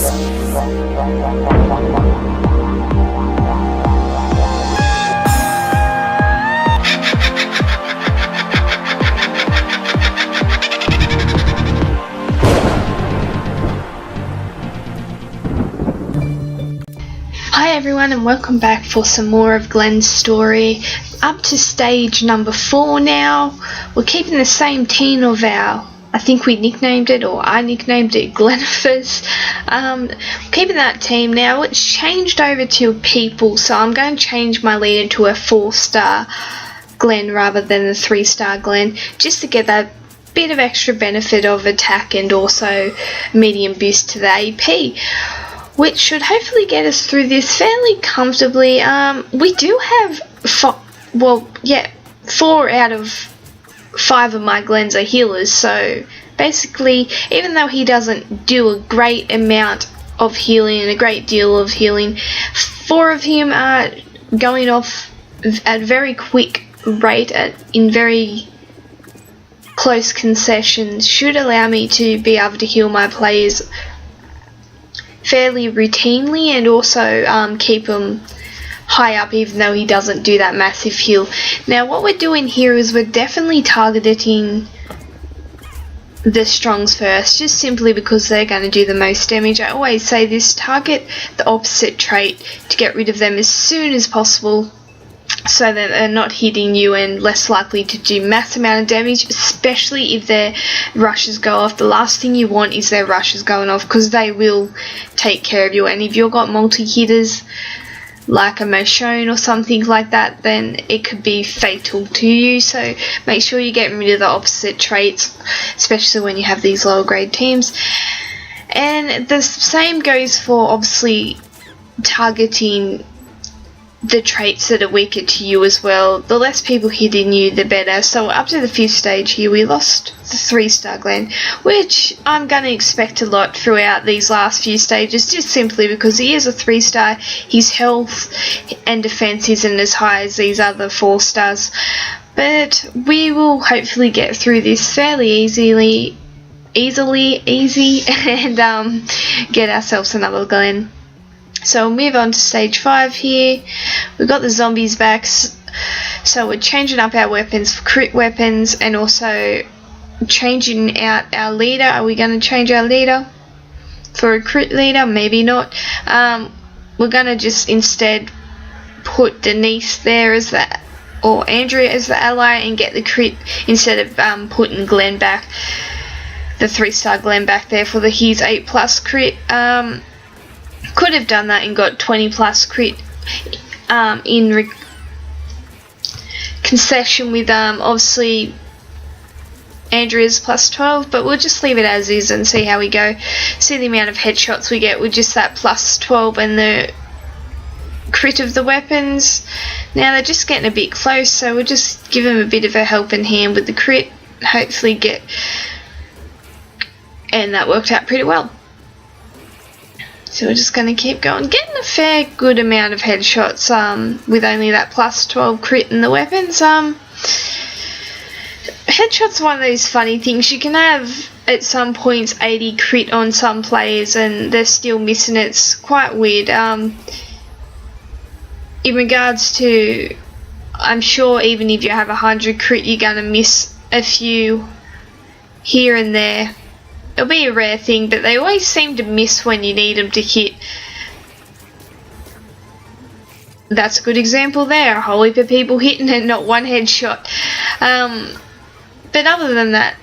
Hi everyone, and welcome back for some more of Glenn's story. Up to stage number 4 now. We're keeping the same team of I think we nicknamed it, or I nicknamed it, Glennifers. Keeping that team now. It's changed over to people, so I'm going to change my leader to a 4-star Glenn rather than the 3-star Glenn, just to get that bit of extra benefit of attack and also medium boost to the AP, which should hopefully get us through this fairly comfortably. We do have 4 out of 5 of my Glens are healers, so basically, even though he doesn't do a great amount of healing and a great deal of healing, 4 of him are going off at a very quick rate in very close concessions, should allow me to be able to heal my players fairly routinely and also keep him high up even though he doesn't do that massive heal. Now what we're doing here is we're definitely targeting the Strongs first, just simply because they're going to do the most damage. I always say this: target the opposite trait to get rid of them as soon as possible, so that they're not hitting you and less likely to do mass amount of damage, especially if their rushes go off. The last thing you want is their rushes going off, because they will take care of you, and if you've got multi-hitters like a Moshone or something like that, then it could be fatal to you. So make sure you get rid of the opposite traits, especially when you have these lower grade teams. And the same goes for obviously targeting the traits that are weaker to you as well. The less people hitting you, the better. So up to the 5th stage here, we lost the 3-star Glenn, which I'm going to expect a lot throughout these last few stages, just simply because he is a 3-star. His health and defense isn't as high as these other 4-stars, but we will hopefully get through this fairly easy and get ourselves another Glenn. So we'll move on to stage 5 here. We've got the zombies back, so we're changing up our weapons for crit weapons and also changing out our leader. Are we going to change our leader for a crit leader? Maybe not. We're going to just instead put Denise there as the, or Andrea as the ally, and get the crit instead of putting Glenn back, the 3-star Glenn back there for his 8+ crit. Could have done that and got 20+ crit in concession with obviously Andrea's +12, but we'll just leave it as is and see how we go. See the amount of headshots we get with just that +12 and the crit of the weapons. Now they're just getting a bit close, so we'll just give them a bit of a helping hand with the crit, hopefully and that worked out pretty well. So we're just going to keep going, getting a fair good amount of headshots with only that +12 crit in the weapons. Headshots are one of those funny things. You can have at some points 80 crit on some players and they're still missing it. It's quite weird. In regards to, I'm sure even if you have 100 crit, you're going to miss a few here and there. It'll be a rare thing, but they always seem to miss when you need them to hit. That's a good example there. A whole heap of people hitting and not one headshot. But other than that,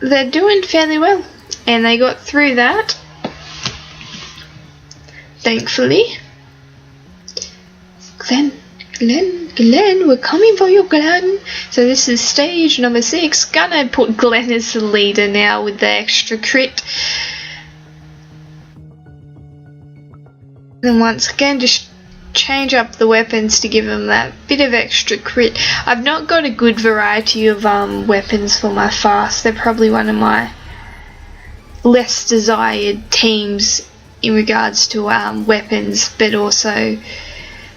they're doing fairly well. And they got through that, thankfully. Glenn, we're coming for you, Glenn. So this is stage number 6. Gonna put Glenn as the leader now with the extra crit. And once again, just change up the weapons to give them that bit of extra crit. I've not got a good variety of weapons for my fast. They're probably one of my less desired teams in regards to weapons, but also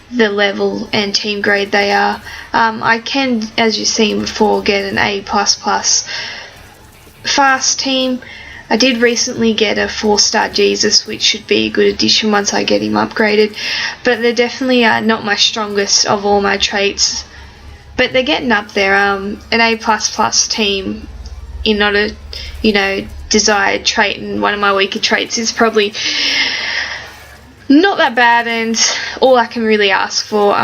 the level and team grade they are. I can, as you've seen before, get an A++ fast team. I did recently get a 4-star Jesus, which should be a good addition once I get him upgraded, but they're definitely not my strongest of all my traits, but they're getting up there. An A++ team in not a, desired trait, and one of my weaker traits is probably not that bad, and all I can really ask for.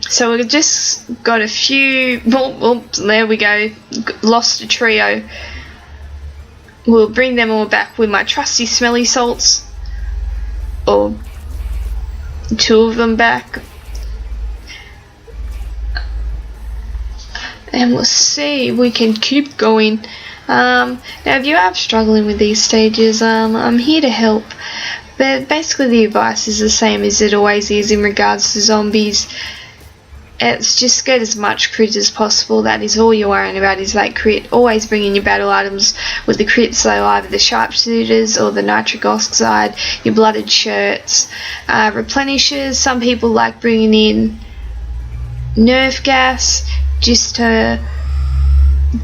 So we've just got a few, there we go, lost a trio. We'll bring them all back with my trusty smelly salts, or 2 of them back, and we'll see if we can keep going. Now if you are struggling with these stages, I'm here to help, but basically the advice is the same as it always is in regards to zombies. It's just get as much crit as possible. That is all you're worrying about, is that crit. Always bring in your battle items with the crits, so either the sharpshooters or the nitric oxide, your blooded shirts, replenishers. Some people like bringing in nerf gas just to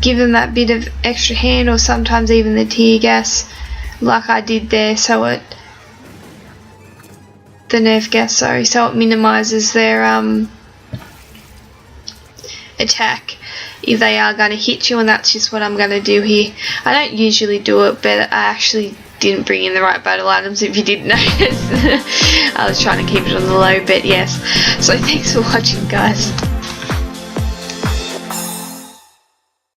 give them that bit of extra hand, or sometimes even the tear gas like I did there, so it minimises their attack if they are going to hit you, and that's just what I'm going to do here. I don't usually do it, but I actually didn't bring in the right battle items, if you didn't notice. I was trying to keep it on the low, but yes. So thanks for watching, guys.